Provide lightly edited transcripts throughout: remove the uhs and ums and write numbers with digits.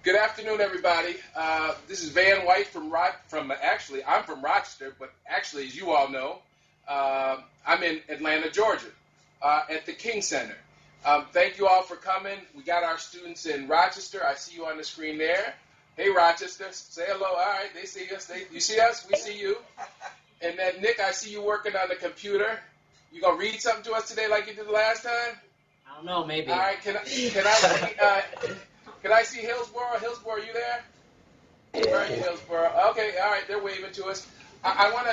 Good afternoon, everybody. This is Van White actually, I'm from Rochester, but actually, as you all know, I'm in Atlanta, Georgia, at the King Center. Thank you all for coming. We got our students in Rochester. I see you on the screen there. Hey, Rochester, say hello. All right, they see us. You see us? We see you. And then, Nick, I see you working on the computer. You gonna read something to us today like you did the last time? I don't know, maybe. All right, can I see Hillsborough? Hillsborough, you there? Where are you, Hillsborough? Okay, all right, they're waving to us. I want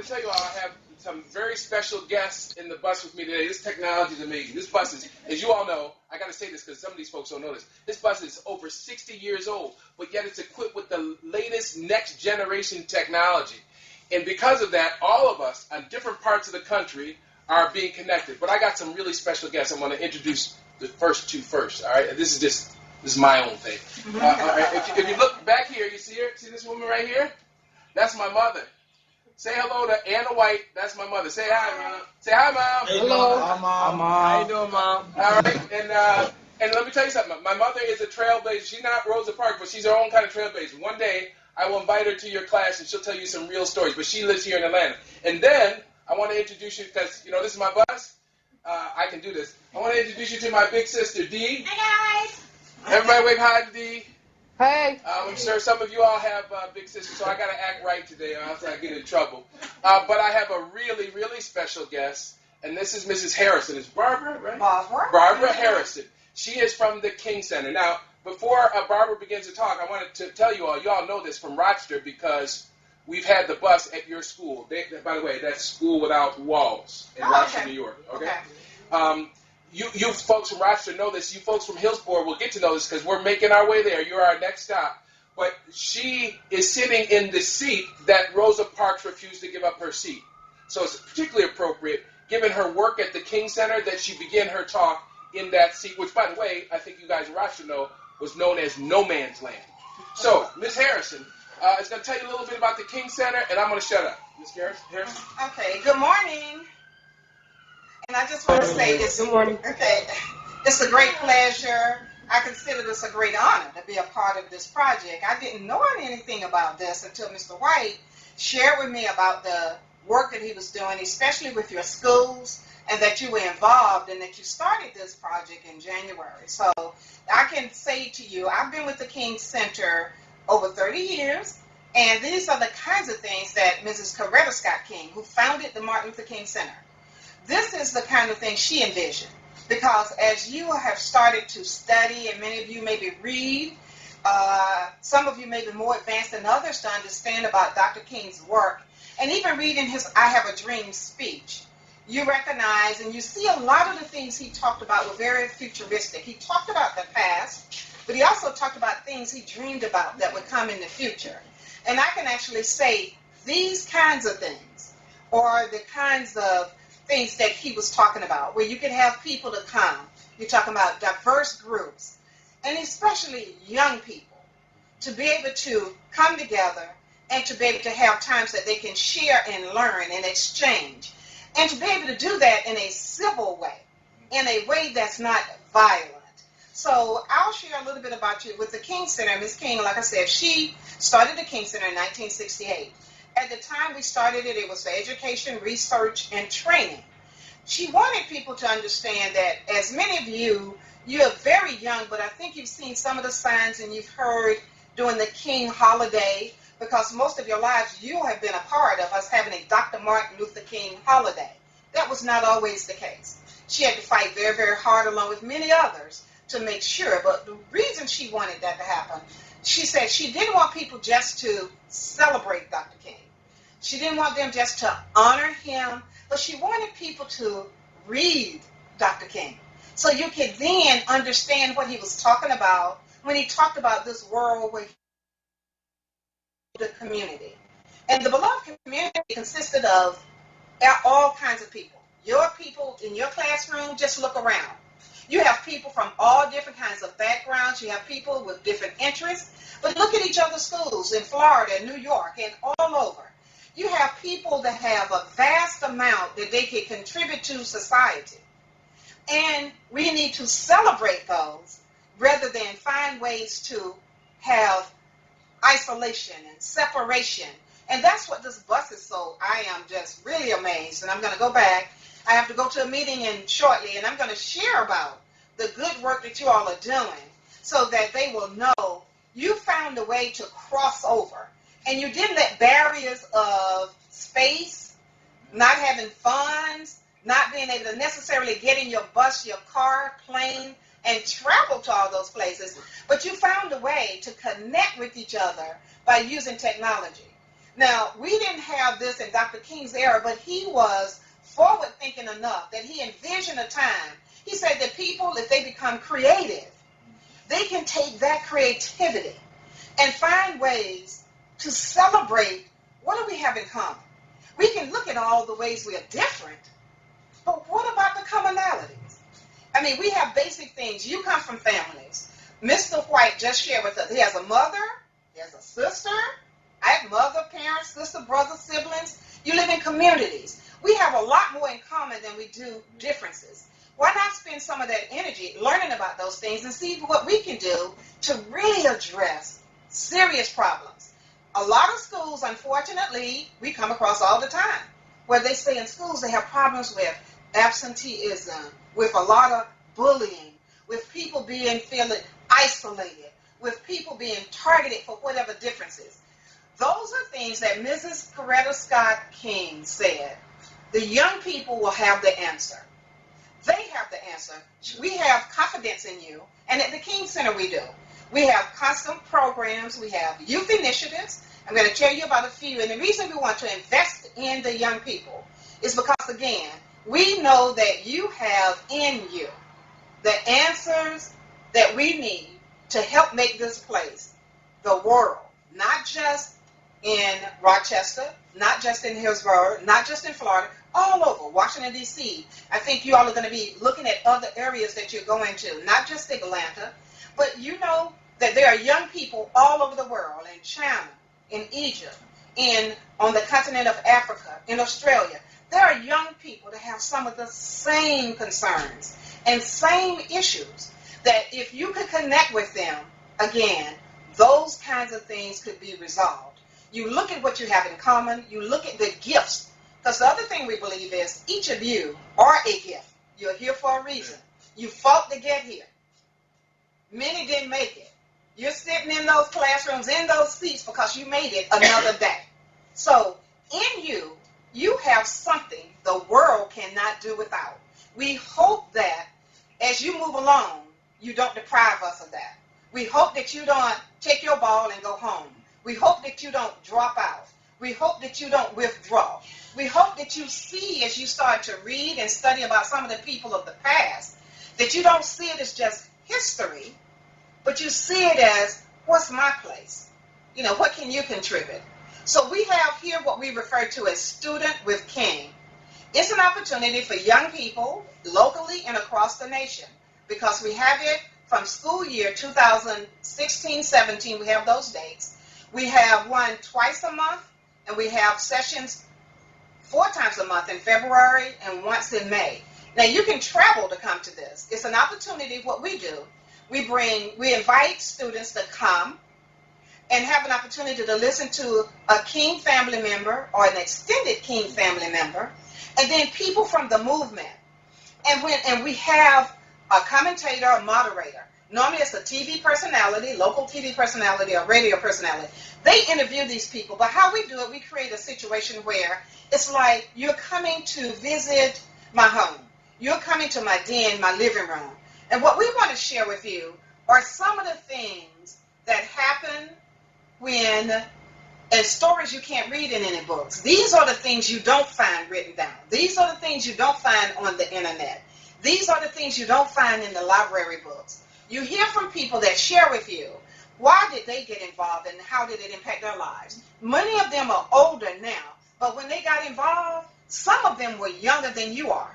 to tell you all I have some very special guests in the bus with me today. This technology is amazing. This bus is, as you all know, I got to say this because some of these folks don't know this. This bus is over 60 years old, but yet it's equipped with the latest next generation technology. And because of that, all of us on different parts of the country are being connected. But I got some really special guests. I'm going to introduce the first two first. All right, this is my own thing. All right. If you look back here, you see her? See this woman right here? That's my mother. Say hello to Anna White. That's my mother. Say hi, Mom. Say hi, Mom. Hey, hello. Mom. Hi, Mom. How you doing, Mom? All right, and let me tell you something. My mother is a trailblazer. She's not Rosa Parks, but she's her own kind of trailblazer. One day, I will invite her to your class, and she'll tell you some real stories. But she lives here in Atlanta. And then I want to introduce you, because, you know, this is my bus. I can do this. I want to introduce you to my big sister, Dee. Hi, guys. Everybody wave hi to Dee. Hey. I'm sure some of you all have big sisters, so I got to act right today, or else I get in trouble. But I have a really, really special guest, and this is Mrs. Harrison. It's Barbara, right? Barbara Harrison. She is from the King Center. Now, before Barbara begins to talk, I wanted to tell you all know this from Rochester because we've had the bus at your school. By the way, that's School Without Walls in Rochester, New York. Okay. You folks from Rochester know this. You folks from Hillsborough will get to know this because we're making our way there. You're our next stop. But she is sitting in the seat that Rosa Parks refused to give up her seat. So it's particularly appropriate, given her work at the King Center, that she begin her talk in that seat, which, by the way, I think you guys in Rochester know, was known as No Man's Land. So, Ms. Harrison is going to tell you a little bit about the King Center, and I'm going to shut up. Ms. Harrison? Okay, good morning. And I just want to say this. Good morning. Okay, it's a great pleasure. I consider this a great honor to be a part of this project. I didn't know anything about this until Mr. White shared with me about the work that he was doing, especially with your schools, and that you were involved and that you started this project in January. So I can say to you, I've been with the King Center over 30 years, and these are the kinds of things that Mrs. Coretta Scott King, who founded the Martin Luther King Center, this is the kind of thing she envisioned. Because as you have started to study, and many of you maybe read, some of you may be more advanced than others to understand about Dr. King's work, and even reading his I Have a Dream speech, you recognize and you see a lot of the things he talked about were very futuristic. He talked about the past, but he also talked about things he dreamed about that would come in the future. And I can actually say these kinds of things are the kinds of things that he was talking about, where you can have people to come. You're talking about diverse groups, and especially young people, to be able to come together and to be able to have times that they can share and learn and exchange, and to be able to do that in a civil way, in a way that's not violent. So I'll share a little bit about you with the King Center. Ms. King, like I said, she started the King Center in 1968. At the time we started it, it was for education, research, and training. She wanted people to understand that, as many of you are very young, but I think you've seen some of the signs and you've heard during the King holiday, because most of your lives you have been a part of us having a Dr. Martin Luther King holiday. That was not always the case. She had to fight very, very hard along with many others to make sure. But the reason she wanted that to happen, she said she didn't want people just to celebrate Dr. King. She didn't want them just to honor him, but she wanted people to read Dr. King. So you could then understand what he was talking about when he talked about this world where the community. And the beloved community consisted of all kinds of people. Your people in your classroom, just look around. You have people from all different kinds of backgrounds. You have people with different interests. But look at each other's schools in Florida, New York, and all over. You have people that have a vast amount that they can contribute to society. And we need to celebrate those rather than find ways to have isolation and separation. And that's what this bus is. So I am just really amazed. And I'm going to go back. I have to go to a meeting shortly, and I'm going to share about the good work that you all are doing so that they will know you found a way to cross over. And you didn't let barriers of space, not having funds, not being able to necessarily get in your bus, your car, plane, and travel to all those places, but you found a way to connect with each other by using technology. Now, we didn't have this in Dr. King's era, but he was forward-thinking enough that he envisioned a time. He said that people, if they become creative, they can take that creativity and find ways to celebrate what do we have in common. We can look at all the ways we are different, but what about the commonalities? I mean, we have basic things. You come from families. Mr. White just shared with us. He has a mother. He has a sister. I have mother, parents, sister, brother, siblings. You live in communities. We have a lot more in common than we do differences. Why not spend some of that energy learning about those things and see what we can do to really address serious problems? A lot of schools, unfortunately, we come across all the time, where they say in schools they have problems with absenteeism, with a lot of bullying, with people being feeling isolated, with people being targeted for whatever differences. Those are things that Mrs. Coretta Scott King said. The young people will have the answer. They have the answer. We have confidence in you, and at the King Center we do. We have constant programs. We have youth initiatives. I'm going to tell you about a few, and the reason we want to invest in the young people is because, again, we know that you have in you the answers that we need to help make this place the world, not just in Rochester, not just in Hillsborough, not just in Florida, all over Washington, D.C. I think you all are going to be looking at other areas that you're going to, not just Atlanta, but you know that there are young people all over the world, in China, in Egypt, on the continent of Africa, in Australia. There are young people that have some of the same concerns and same issues that if you could connect with them, again, those kinds of things could be resolved. You look at what you have in common. You look at the gifts. Because the other thing we believe is each of you are a gift. You're here for a reason. You fought to get here. Many didn't make it. You're sitting in those classrooms, in those seats, because you made it another day. So in you, you have something the world cannot do without. We hope that as you move along, you don't deprive us of that. We hope that you don't take your ball and go home. We hope that you don't drop out. We hope that you don't withdraw. We hope that you see, as you start to read and study about some of the people of the past, that you don't see it as just history, but you see it as, what's my place? You know, what can you contribute? So we have here what we refer to as Student with King. It's an opportunity for young people locally and across the nation, because we have it from school year 2016-17. We have those dates. We have one twice a month, and we have sessions 4 times a month in February and once in May. Now, you can travel to come to this. It's an opportunity. What we do, we invite students to come and have an opportunity to listen to a King family member or an extended King family member, and then people from the movement. And we have a commentator, a moderator. Normally it's a TV personality, local TV personality, or radio personality. They interview these people, but how we do it, we create a situation where it's like you're coming to visit my home. You're coming to my den, my living room. And what we want to share with you are some of the things that happen and stories you can't read in any books. These are the things you don't find written down. These are the things you don't find on the internet. These are the things you don't find in the library books. You hear from people that share with you, why did they get involved and how did it impact their lives? Many of them are older now, but when they got involved, some of them were younger than you are.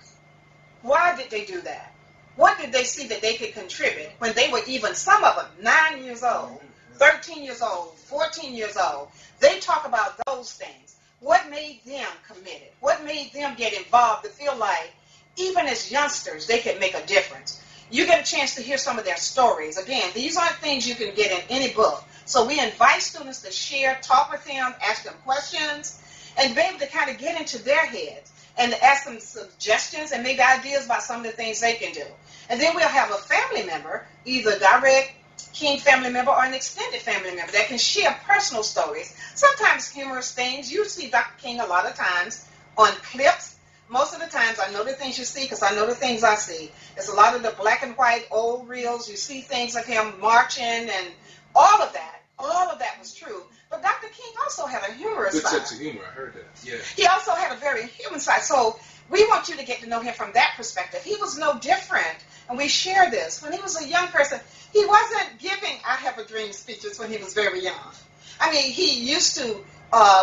Why did they do that? What did they see that they could contribute when they were even, some of them, 9 years old, 13 years old, 14 years old? They talk about those things. What made them committed? What made them get involved to feel like even as youngsters, they can make a difference. You get a chance to hear some of their stories. Again, these aren't things you can get in any book. So we invite students to share, talk with them, ask them questions, and be able to kind of get into their heads and ask them suggestions and maybe ideas about some of the things they can do. And then we'll have a family member, either a direct King family member or an extended family member that can share personal stories, sometimes humorous things. You see Dr. King a lot of times on clips. Most of the times I know the things you see because I know the things I see. It's a lot of the black and white old reels. You see things of him marching and all of that. All of that was true. But Dr. King also had a humorous side. Good sense of humor, I heard that. Yeah. He also had a very human side. So we want you to get to know him from that perspective. He was no different, and we share this. When he was a young person, he wasn't giving I Have a Dream speeches when he was very young. I mean, he used to,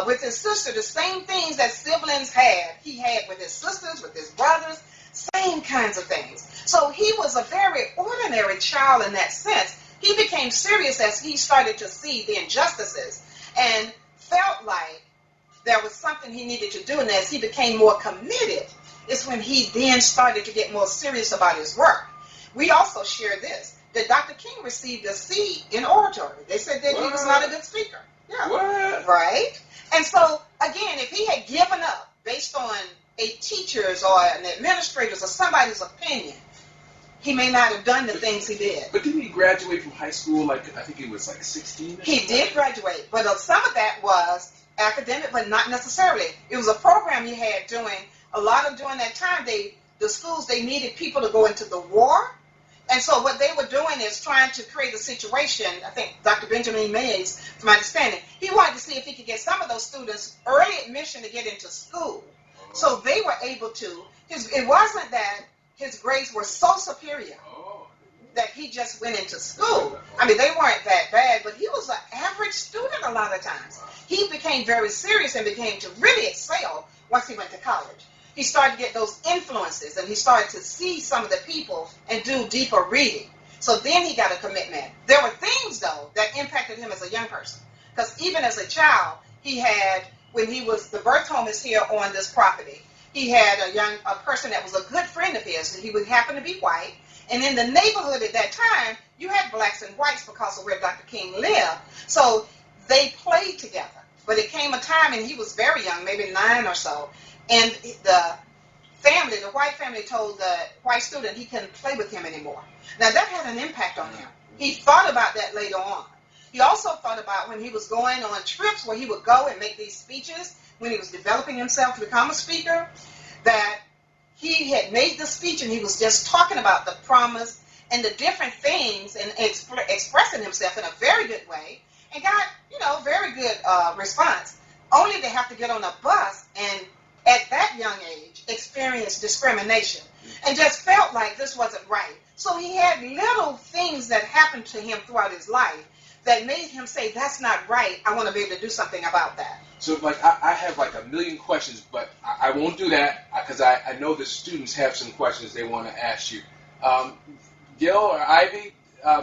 with his sister, the same things that siblings had, he had with his sisters, with his brothers, same kinds of things. So he was a very ordinary child in that sense. He became serious as he started to see the injustices and felt like there was something he needed to do. And as he became more committed, is when he then started to get more serious about his work. We also share this, that Dr. King received a C in oratory. They said that he was not a good speaker. Yeah. What? Right? And so, again, if he had given up based on a teacher's or an administrator's or somebody's opinion, he may not have done the things he did. But didn't he graduate from high school, like, I think he was like 16? He did graduate, but some of that was academic, but not necessarily. It was a program he had doing, during that time, the schools, they needed people to go into the war. And so what they were doing is trying to create a situation, I think Dr. Benjamin Mays, from my understanding, he wanted to see if he could get some of those students early admission to get into school. So they were able to, it wasn't that his grades were so superior that he just went into school. I mean, they weren't that bad, but he was an average student a lot of times. He became very serious and began to really excel once he went to college. He started to get those influences, and he started to see some of the people and do deeper reading. So then he got a commitment. There were things, though, that impacted him as a young person. Because even as a child, he had, the birth home is here on this property. He had a person that was a good friend of his. He would happen to be white. And in the neighborhood at that time, you had blacks and whites because of where Dr. King lived. So they played together. But it came a time, and he was very young, maybe 9 or so, and the white family told the white student he couldn't play with him anymore. Now that had an impact on him. He thought about that later on. He also thought about when he was going on trips where he would go and make these speeches, when he was developing himself to become a speaker, that he had made the speech and he was just talking about the promise and the different things and expressing himself in a very good way, and got, very good response, only to have to get on a bus and at that young age experience discrimination and just felt like this wasn't right. So he had little things that happened to him throughout his life that made him say, that's not right, I want to be able to do something about that. So, I have a million questions, but I won't do that because I know the students have some questions they want to ask you. Gil or Ivy,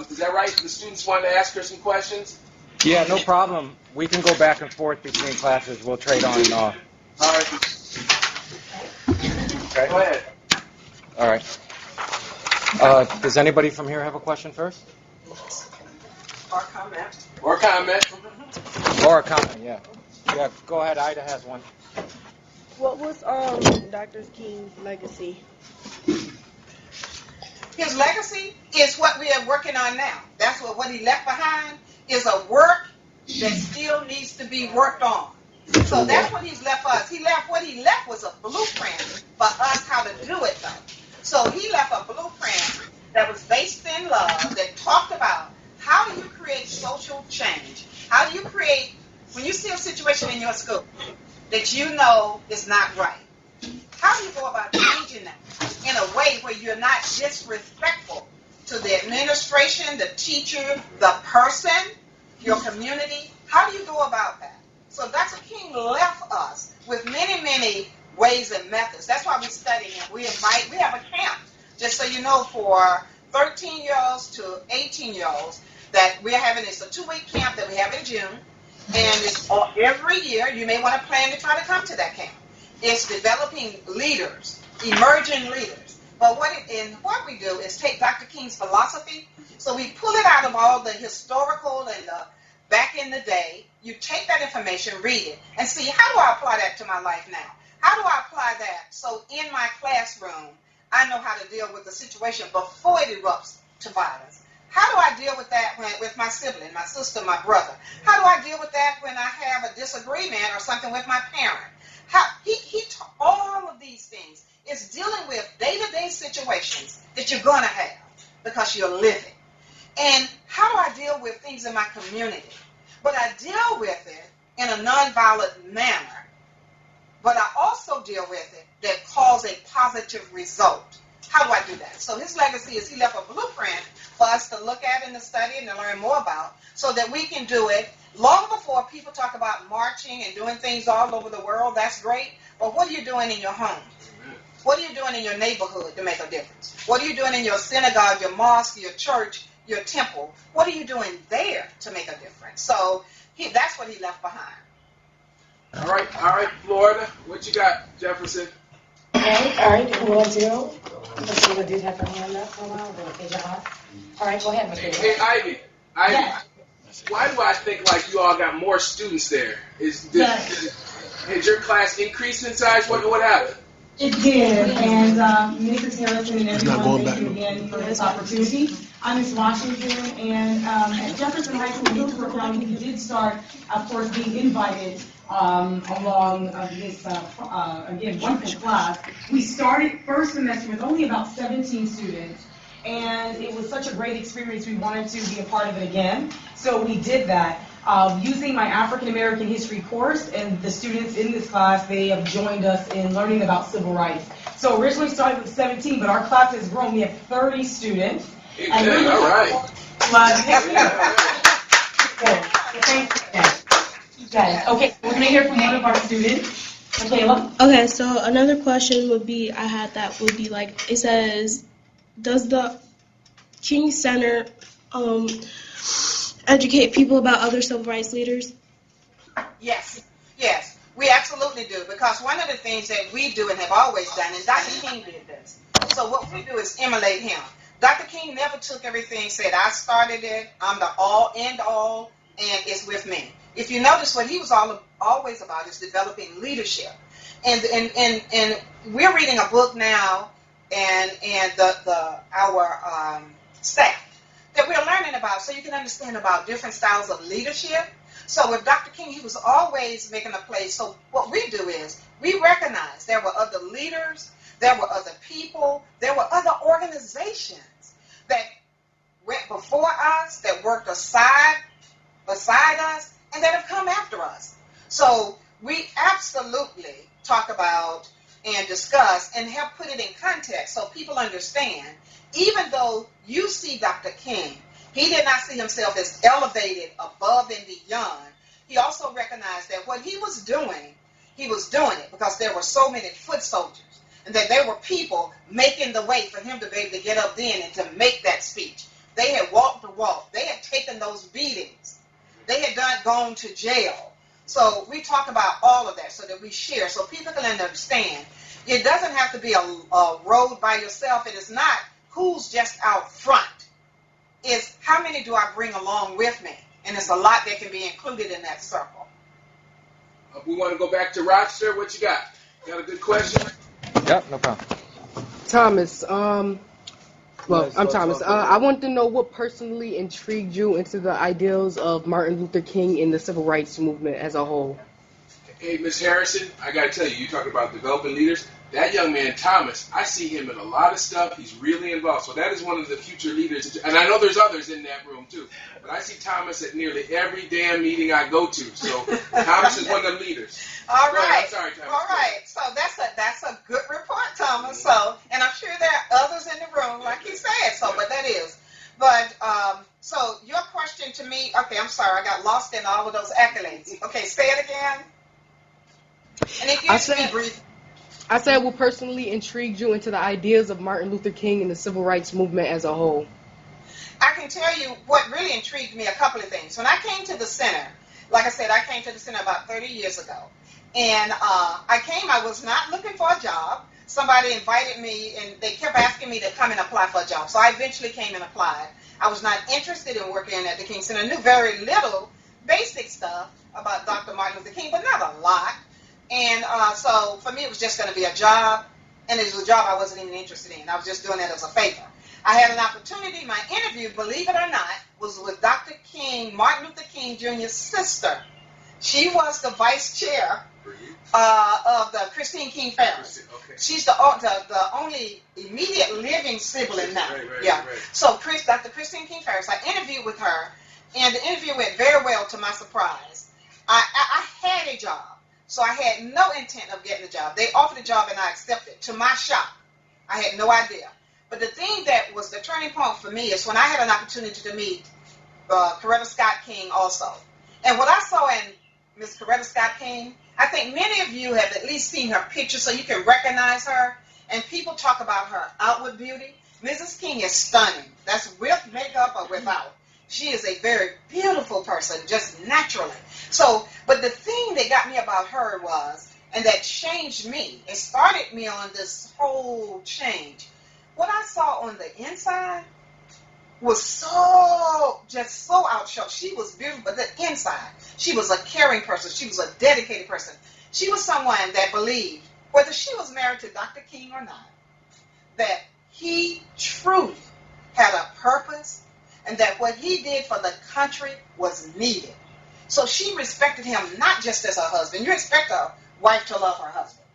is that right? The students want to ask her some questions? Yeah, no problem. We can go back and forth between classes. We'll trade on and off. All right. Okay. Go ahead. All right. Does anybody from here have a question first? Or comment. Or comment. Or a comment, yeah. Yeah, go ahead. Ida has one. What was Dr. King's legacy? His legacy is what we are working on now. That's what he left behind is a work that still needs to be worked on. So that's what he's left us. What he left was a blueprint for us how to do it, though. So he left a blueprint that was based in love, that talked about how do you create social change? How do you create, when you see a situation in your school that you know is not right, how do you go about changing that in a way where you're not disrespectful to the administration, the teacher, the person, your community? How do you go about that? So Dr. King left us with many, many ways and methods. That's why we study him. We have a camp, just so you know, for 13-year-olds to 18-year-olds that we're having. It's a 2-week camp that we have in June, and it's every year. You may want to plan to try to come to that camp. It's developing leaders emerging leaders. But what we do is take Dr. King's philosophy, so we pull it out of all the historical and the back in the day. You take that information, read it, and see, how do I apply that to my life now? How do I apply that so in my classroom, I know how to deal with the situation before it erupts to violence? How do I deal with that with my sibling, my sister, my brother? How do I deal with that when I have a disagreement or something with my parent? All of these things is dealing with day-to-day situations that you're going to have because you're living. And how do I deal with things in my community? But I deal with it in a nonviolent manner. But I also deal with it that cause a positive result. How do I do that? So his legacy is he left a blueprint for us to look at and to study and to learn more about so that we can do it long before people talk about marching and doing things all over the world. That's great. But what are you doing in your home? What are you doing in your neighborhood to make a difference? What are you doing in your synagogue, your mosque, your church, your temple? What are you doing there to make a difference? So that's what he left behind. All right, Florida. What you got, Jefferson? All right, who wants to go? Someone did have their hand up for a while, then okay, all right, go ahead, Mr. Hey, Ivy. Yes. Why do I think like you all got more students there? Has your class increased in size? What happened? It did, and Mrs. Harrison and everyone, thank you again for this opportunity. I'm Ms. Washington, and at Jefferson High School, Hillsborough County, we did start, of course, being invited along this, again, wonderful class. We started first semester with only about 17 students, and it was such a great experience, we wanted to be a part of it again, so we did that. Using my African American history course, and the students in this class, they have joined us in learning about civil rights. So originally started with 17, but our class has grown. We have 30 students. All right. Yes. Okay, we're going to hear from one of our students. Michaela? Okay, so another question would be, like, it says, does the King Center educate people about other civil rights leaders? Yes, we absolutely do, because one of the things that we do and have always done, and Dr. King did this, so what we do is emulate him. Dr. King never took everything, said, I started it, I'm the all, and it's with me. If you notice, what he was always about is developing leadership. And we're reading a book now, and our staff, that we're learning about, so you can understand about different styles of leadership. So with Dr. King, he was always making a place. So what we do is we recognize there were other leaders, there were other people, there were other organizations that went before us, that worked beside us, and that have come after us. So we absolutely talk about and discuss and help put it in context so people understand. Even though you see Dr. King, he did not see himself as elevated above and beyond. He also recognized that what he was doing it because there were so many foot soldiers, and that there were people making the way for him to be able to get up then and to make that speech. They had walked the walk. They had taken those beatings. They had gone to jail. So we talk about all of that so that we share, so people can understand. It doesn't have to be a road by yourself. It is not who's just out front. It's how many do I bring along with me? And it's a lot that can be included in that circle. We want to go back to Rochester. What you got? Got a good question? Yeah, no problem. Thomas, I'm Thomas. I want to know what personally intrigued you into the ideals of Martin Luther King and the civil rights movement as a whole. Hey, Ms. Harrison, I got to tell you, you talking about developing leaders. That young man, Thomas, I see him in a lot of stuff. He's really involved. So that is one of the future leaders. And I know there's others in that room, too. But I see Thomas at nearly every damn meeting I go to. So Thomas is one of the leaders. All right. I'm sorry, Thomas. All right. So that's a good report, Thomas. So, and I'm sure there are others in the room, like you said. So, but that is. But, so your question to me, okay, I'm sorry. I got lost in all of those accolades. Okay, say it again. And if you can be brief. I said what personally intrigued you into the ideas of Martin Luther King and the civil rights movement as a whole. I can tell you what really intrigued me, a couple of things. When I came to the center, like I said, I came to the center about 30 years ago. And I was not looking for a job. somebody invited me, and they kept asking me to come and apply for a job. So I eventually came and applied. I was not interested in working at the King Center. I knew very little basic stuff about Dr. Martin Luther King, but not a lot. And so for me, it was just going to be a job, and it was a job I wasn't even interested in. I was just doing it as a favor. I had an opportunity. My interview, believe it or not, was with Dr. King, Martin Luther King Jr.'s sister. She was the vice chair of the Christine King family. Okay. She's the only immediate living sibling now. Right. So Dr. Christine King Ferris, I interviewed with her, and the interview went very well to my surprise. I had a job, so I had no intent of getting a job. They offered a job, and I accepted, to my shock. I had no idea. But the thing that was the turning point for me is when I had an opportunity to meet Coretta Scott King also. And what I saw in Miss Coretta Scott King, I think many of you have at least seen her picture so you can recognize her. And people talk about her outward beauty. Mrs. King is stunning. That's with makeup or without. She is a very beautiful person, just naturally. So, but the thing that got me about her was, and that changed me, it started me on this whole change. What I saw on the inside was so outshone. She was beautiful, but the inside, she was a caring person. She was a dedicated person. She was someone that believed, whether she was married to Dr. King or not, that he truly had a purpose and that what he did for the country was needed. So she respected him not just as her husband. You expect a wife to love her husband.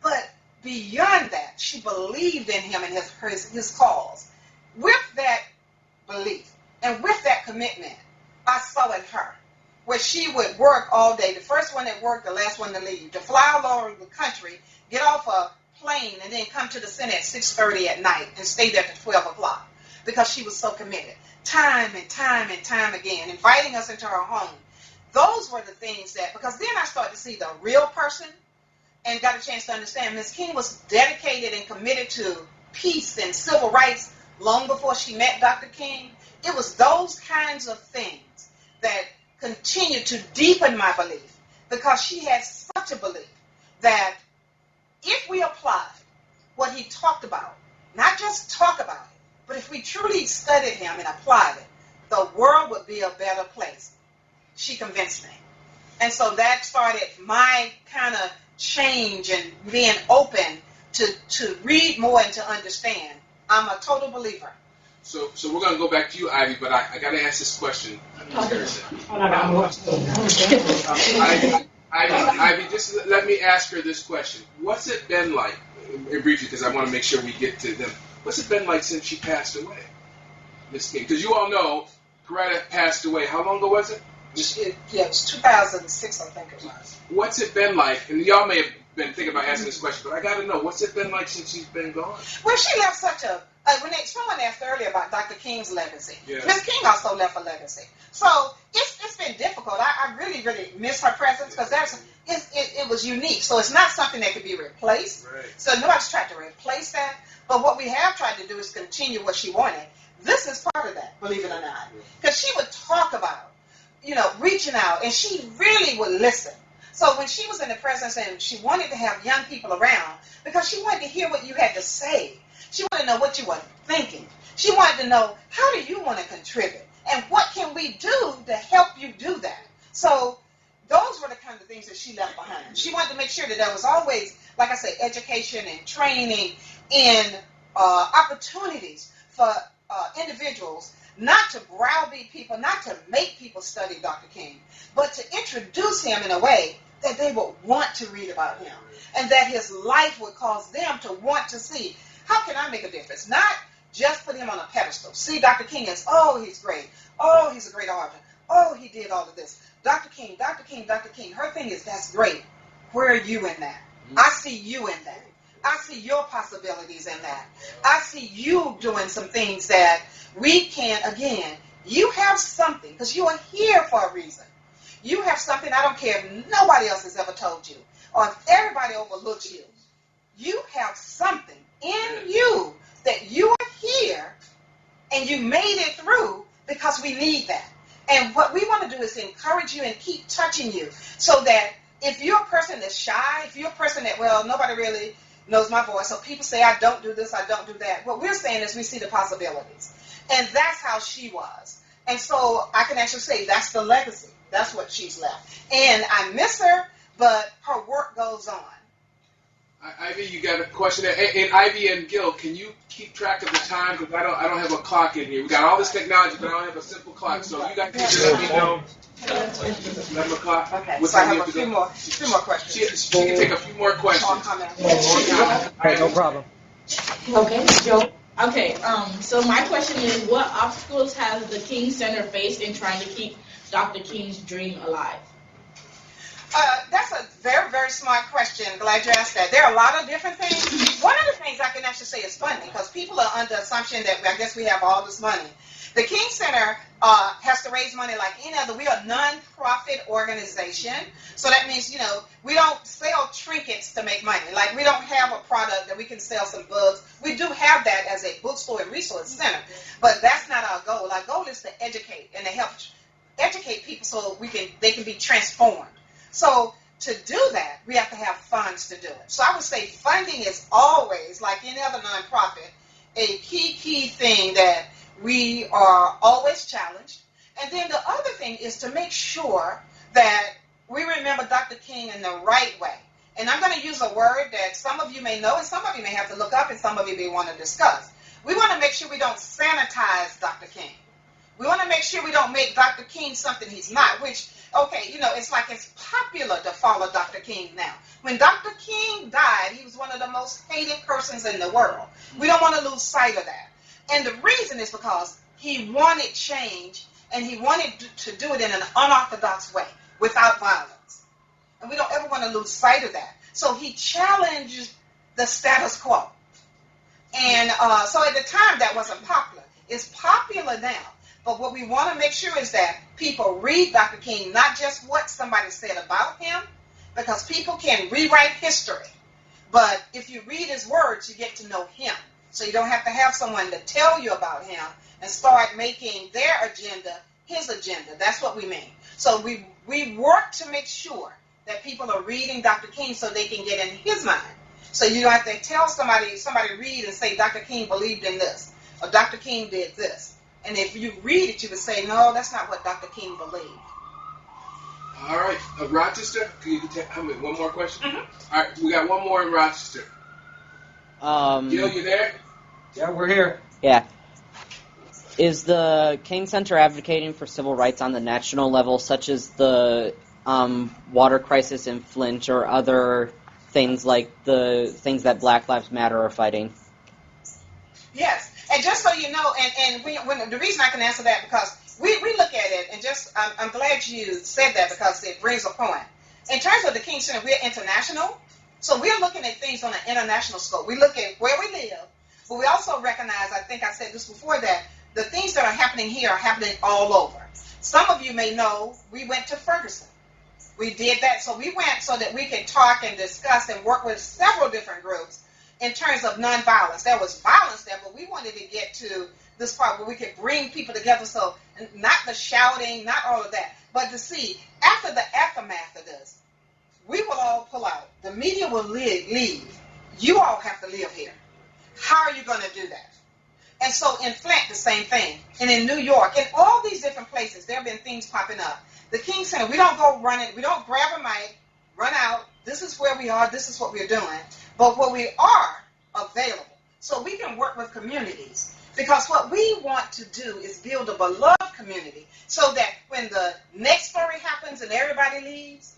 But beyond that, she believed in him and his cause. With that belief and with that commitment, I saw in her where she would work all day, the first one at work, the last one to leave, to fly all over the country, get off a plane, and then come to the center at 6:30 at night and stay there till 12 o'clock because she was so committed. Time and time and time again, inviting us into her home. Those were the things that, because then I started to see the real person and got a chance to understand Ms. King was dedicated and committed to peace and civil rights long before she met Dr. King. It was those kinds of things that continued to deepen my belief because she had such a belief that if we applied what he talked about, not just talk about it, but if we truly studied him and applied it, the world would be a better place. She convinced me. And so that started my kind of change and being open to read more and to understand. I'm a total believer. So we're going to go back to you, Ivy, but I got to ask this question. Ivy, just let me ask her this question. What's it been like, briefly, because I want to make sure we get to them. What's it been like since she passed away, Miss King? Because you all know Coretta passed away. How long ago was it? It was 2006, I think it was. What's it been like? And y'all may have been thinking about asking this question, but I got to know, what's it been like since she's been gone? Well, she left such a... someone asked earlier about Dr. King's legacy. Yeah. Ms. King also left a legacy. So it's been difficult. I really, really miss her presence because it was unique. So it's not something that could be replaced. Right. So nobody's tried to replace that. But what we have tried to do is continue what she wanted. This is part of that, believe it or not. Because she would talk about, reaching out, and she really would listen. So when she was in the presence and she wanted to have young people around, because she wanted to hear what you had to say. She wanted to know what you were thinking. She wanted to know, how do you want to contribute? And what can we do to help you do that? So those were the kind of things that she left behind. She wanted to make sure that there was always, like I say, education and training and opportunities for individuals, not to browbeat people, not to make people study Dr. King, but to introduce him in a way that they would want to read about him and that his life would cause them to want to see, how can I make a difference? Not just put him on a pedestal. See Dr. King as, oh, he's great. Oh, he's a great author. Oh, he did all of this. Dr. King, Dr. King, Dr. King. Her thing is, that's great. Where are you in that? I see you in that. I see your possibilities in that. I see you doing some things that we can, again, you have something, because you are here for a reason. You have something, I don't care if nobody else has ever told you, or if everybody overlooks you. You have something in you that you are here, and you made it through because we need that. And what we want to do is encourage you and keep touching you so that if you're a person that's shy, if you're a person that, well, nobody really, knows my voice. So people say I don't do this, I don't do that. What we're saying is we see the possibilities. And that's how she was. And so I can actually say that's the legacy. That's what she's left. And I miss her, but her work goes on. Ivy, you got a question there? And Ivy and Gil, can you keep track of the time? Because I don't have a clock in here. We got all this technology, but I don't have a simple clock. So you guys need to let me know. 11 o'clock. Okay. What So I time have a few more questions. She can take a few more questions. Okay, no problem. Okay, Joe. Okay, so my question is, what obstacles has the King Center faced in trying to keep Dr. King's dream alive? That's a very, very smart question. Glad you asked that. There are a lot of different things. One of the things I can actually say is funding, because people are under assumption that I guess we have all this money. The King Center has to raise money like any other. We are a non-profit organization, so that means, we don't sell trinkets to make money. Like, we don't have a product that we can sell some books. We do have that as a bookstore and resource center, but that's not our goal. Our goal is to educate and to help educate people so they can be transformed. So to do that, we have to have funds to do it. So I would say funding is always, like any other nonprofit, a key thing that we are always challenged. And then the other thing is to make sure that we remember Dr. King in the right way. And I'm going to use a word that some of you may know and some of you may have to look up and some of you may want to discuss. We want to make sure we don't sanitize Dr. King. We want to make sure we don't make Dr. King something he's not, which, it's like it's popular to follow Dr. King now. When Dr. King died, he was one of the most hated persons in the world. We don't want to lose sight of that. And the reason is because he wanted change, and he wanted to do it in an unorthodox way, without violence. And we don't ever want to lose sight of that. So he challenged the status quo. And so at the time, that wasn't popular. It's popular now. But what we want to make sure is that people read Dr. King, not just what somebody said about him, because people can rewrite history. But if you read his words, you get to know him. So you don't have to have someone to tell you about him and start making their agenda his agenda. That's what we mean. So we work to make sure that people are reading Dr. King so they can get in his mind. So you don't have to tell somebody read and say Dr. King believed in this or Dr. King did this. And if you read it, you would say, no, that's not what Dr. King believed. All right. Rochester, can you take one more question? Mm-hmm. All right, we got one more in Rochester. Gil, you there? Yeah, we're here. Yeah. Is the King Center advocating for civil rights on the national level, such as the water crisis in Flint or other things like the things that Black Lives Matter are fighting? Yes. And just so you know, the reason I can answer that, because we look at it, and I'm glad you said that because it brings a point. In terms of the King Center, we're international, so we're looking at things on an international scope. We look at where we live, but we also recognize, I think I said this before, that the things that are happening here are happening all over. Some of you may know we went to Ferguson. We did that, so we went so that we could talk and discuss and work with several different groups in terms of nonviolence. There was violence there, but we wanted to get to this part where we could bring people together, so not the shouting, not all of that, but to see, after the aftermath of this, we will all pull out. The media will leave. You all have to live here. How are you going to do that? And so in Flint, the same thing. And in New York, in all these different places, there have been things popping up. The King Center, we don't go running, we don't grab a mic, run out, this is where we are, this is what we're doing. But what we are available. So we can work with communities. Because what we want to do is build a beloved community so that when the next story happens and everybody leaves,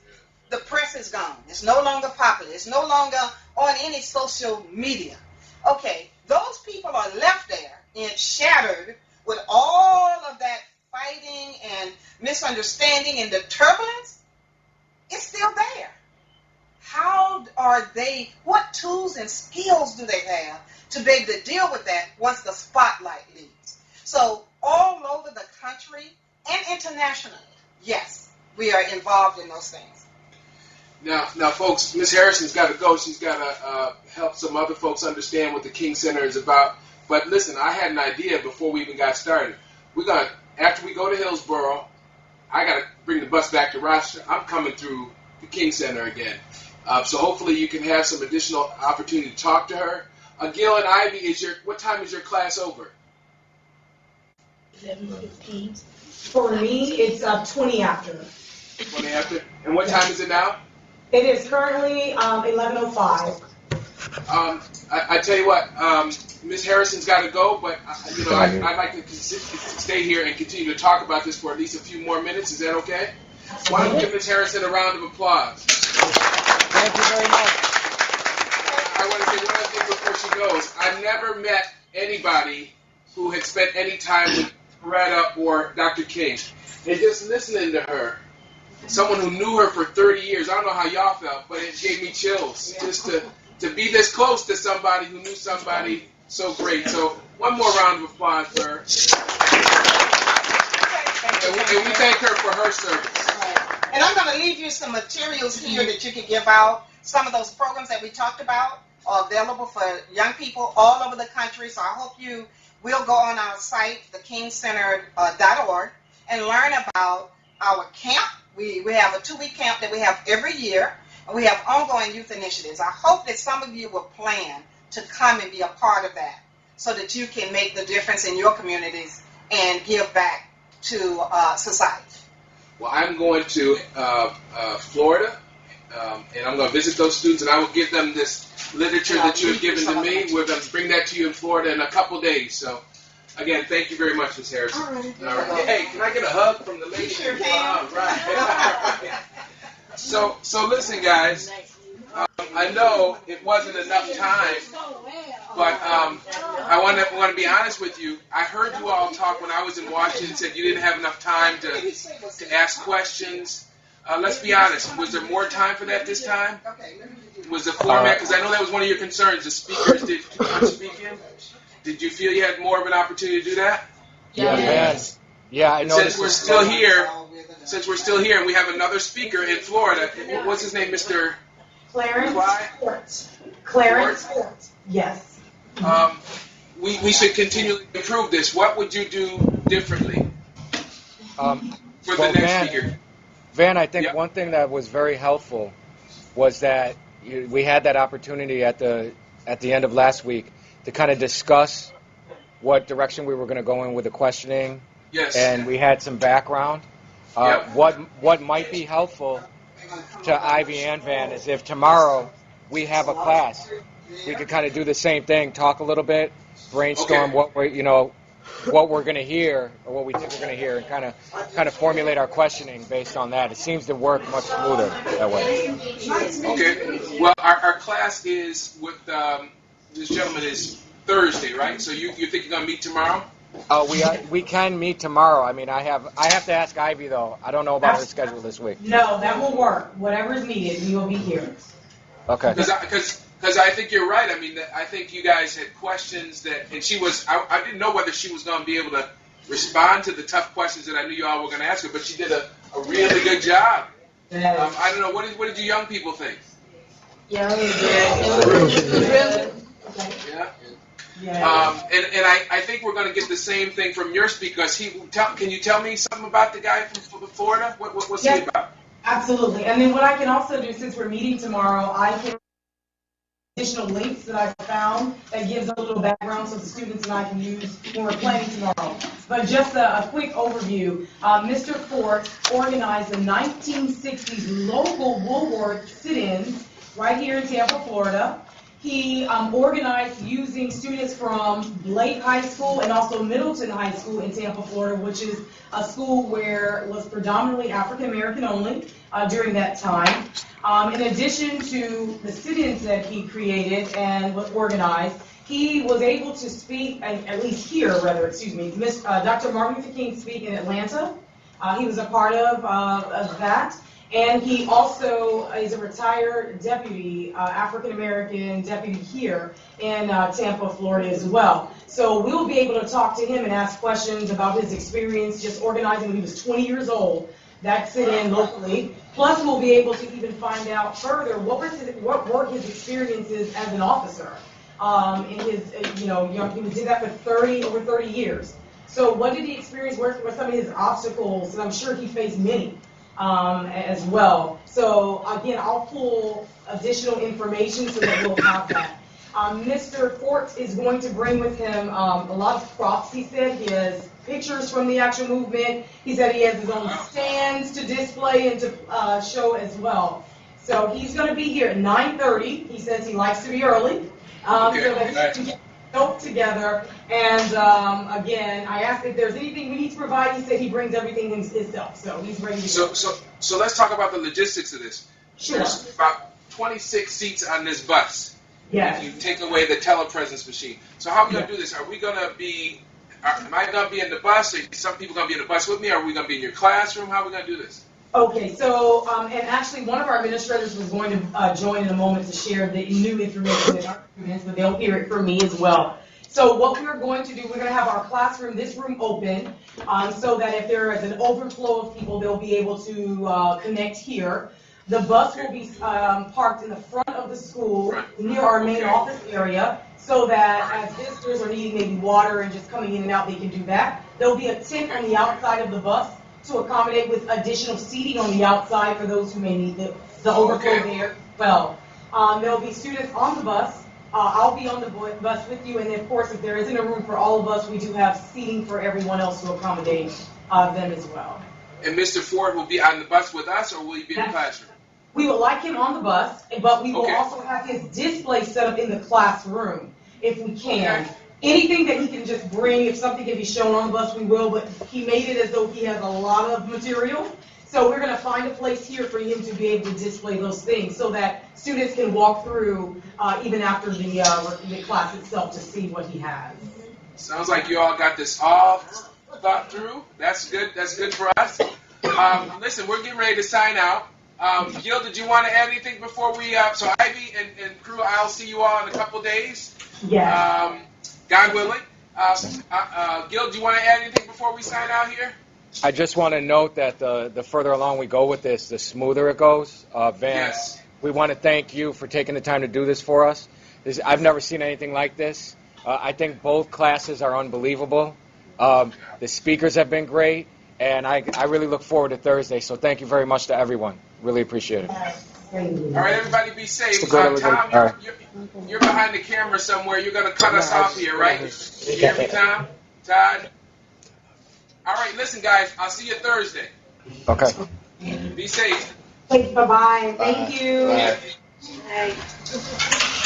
the press is gone. It's no longer popular. It's no longer on any social media. Okay, those people are left there and shattered with all of that fighting and misunderstanding and the turbulence. It's still there. How are they, what tools and skills do they have to be able to deal with that once the spotlight leaves? So all over the country and internationally, yes, we are involved in those things. Now, folks, Ms. Harrison's got to go. She's got to help some other folks understand what the King Center is about. But listen, I had an idea before we even got started. After we go to Hillsborough, I got to bring the bus back to Rochester. I'm coming through the King Center again. So hopefully you can have some additional opportunity to talk to her. Gil and Ivy, what time is your class over? 11:15. For me, it's 20 after. 20 after? And what time is it now? It is currently 11:05. I tell you what, Ms. Harrison's got to go, but I'd like to stay here and continue to talk about this for at least a few more minutes. Is that okay? Why don't we give Ms. Harrison a round of applause? Thank you very much. I want to say one other thing before she goes. I've never met anybody who had spent any time with Coretta or Dr. King. And just listening to her, someone who knew her for 30 years, I don't know how y'all felt, but it gave me chills just to be this close to somebody who knew somebody so great. So one more round of applause for her. And we thank her for her service. Right. And I'm going to leave you some materials here that you can give out. Some of those programs that we talked about are available for young people all over the country. So I hope you will go on our site, thekingcenter.org, and learn about our camp. We have a 2-week camp that we have every year. And we have ongoing youth initiatives. I hope that some of you will plan to come and be a part of that so that you can make the difference in your communities and give back to society. Well, I'm going to Florida, and I'm going to visit those students, and I will give them this literature that you have given to me. We're going to bring that to you in Florida in a couple days. So, again, thank you very much, Ms. Harrison. All right. Hey, can I get a hug from the lady? Sure can. All right. So listen, guys. I know it wasn't enough time, but I want to be honest with you. I heard you all talk when I was in Washington. Said you didn't have enough time to ask questions. Let's be honest. Was there more time for that this time? Was the format? Because I know that was one of your concerns. The speakers did too much speaking. Did you feel you had more of an opportunity to do that? Yes. Yeah, I know. Since we're still here, and we have another speaker in Florida. What's his name, Mr. Clarence Court. Clarence Court. Yes. We should continually improve this. What would you do differently for the next speaker? Van, I think one thing that was very helpful was that we had that opportunity at the end of last week to kind of discuss what direction we were going to go in with the questioning. Yes. And we had some background. What might be helpful to Ivy and Van is if tomorrow we have a class, we could kind of do the same thing, talk a little bit, brainstorm what we're going to hear or what we think we're going to hear, and kind of formulate our questioning based on that. It seems to work much smoother that way. Okay. Well, our class is with this gentleman is Thursday, right? So you think you're going to meet tomorrow? We can meet tomorrow. I mean, I have to ask Ivy though. I don't know about her schedule this week. No, that will work. Whatever is needed, we will be here. Okay. Because I think you're right. I mean, I think you guys had questions that, and she was. I didn't know whether she was going to be able to respond to the tough questions that I knew you all were going to ask her, but she did a really good job. I don't know. What did you young people think? Yeah. And I think we're going to get the same thing from your speaker. Can you tell me something about the guy from Florida? What's he about? Absolutely. And then what I can also do, since we're meeting tomorrow, I can additional links that I found that gives a little background so the students and I can use when we're planning tomorrow. But just a quick overview. Mr. Fort organized the 1960s local Woolworth sit-ins right here in Tampa, Florida. He organized using students from Blake High School and also Middleton High School in Tampa, Florida, which is a school where it was predominantly African American only during that time. In addition to the sit-ins that he created and was organized, he was able to speak, at least hear, Dr. Martin Luther King speak in Atlanta. He was a part of that. And he also is a retired deputy, African-American deputy here in Tampa, Florida as well. So we'll be able to talk to him and ask questions about his experience just organizing when he was 20 years old, that sit-in locally. Plus we'll be able to even find out further what were his experiences as an officer. In his, he did that for over 30 years. So what did he experience? What were some of his obstacles? And I'm sure he faced many. as well. So again, I'll pull additional information so that we'll have that. Mr. Fort is going to bring with him a lot of props, he said. He has pictures from the actual movement. He said he has his own stands to display and to show as well. So he's going to be here at 9:30. He says he likes to be early, so that he can get note together. And again, I asked if there's anything we need to provide. He said he brings everything himself, so he's ready to go. So let's talk about the logistics of this. Sure. There's about 26 seats on this bus. Yes. If you take away the telepresence machine. So how are we going to do this? Are we going to be, am I going to be in the bus? Are some people going to be in the bus with me? Are we going to be in your classroom? How are we going to do this? Okay, so, and actually one of our administrators was going to join in a moment to share the new information with our students, but they'll hear it from me as well. So what we're going to do, we're going to have our classroom, this room open, so that if there is an overflow of people, they'll be able to connect here. The bus will be parked in the front of the school near our main office area, so that as visitors are needing maybe water and just coming in and out, they can do that. There'll be a tent on the outside of the bus to accommodate with additional seating on the outside for those who may need the overflow there as well. There'll be students on the bus. I'll be on the bus with you, and then of course, if there isn't a room for all of us, we do have seating for everyone else to accommodate them as well. And Mr. Ford will be on the bus with us, or will he be in the classroom? We would like him on the bus, but we will also have his display set up in the classroom, if we can. Anything that he can just bring, if something can be shown on the bus, we will, but he made it as though he has a lot of material. So we're going to find a place here for him to be able to display those things so that students can walk through even after the class itself to see what he has. Sounds like you all got this all thought through. That's good. That's good for us. Listen, we're getting ready to sign out. Gil, did you want to add anything before we, so Ivy and crew, I'll see you all in a couple days. Yeah. God willing. Gil, do you want to add anything before we sign out here? I just want to note that the further along we go with this, the smoother it goes. Van, we want to thank you for taking the time to do this for us. I've never seen anything like this. I think both classes are unbelievable. The speakers have been great, and I really look forward to Thursday, so thank you very much to everyone. Really appreciate it. All right, everybody be safe. Tom, you're behind the camera somewhere. You're going to cut us off here, right? You hear me, Tom? Todd? All right, listen, guys. I'll see you Thursday. Okay. Be safe. Bye-bye. Thank you. Bye. Bye.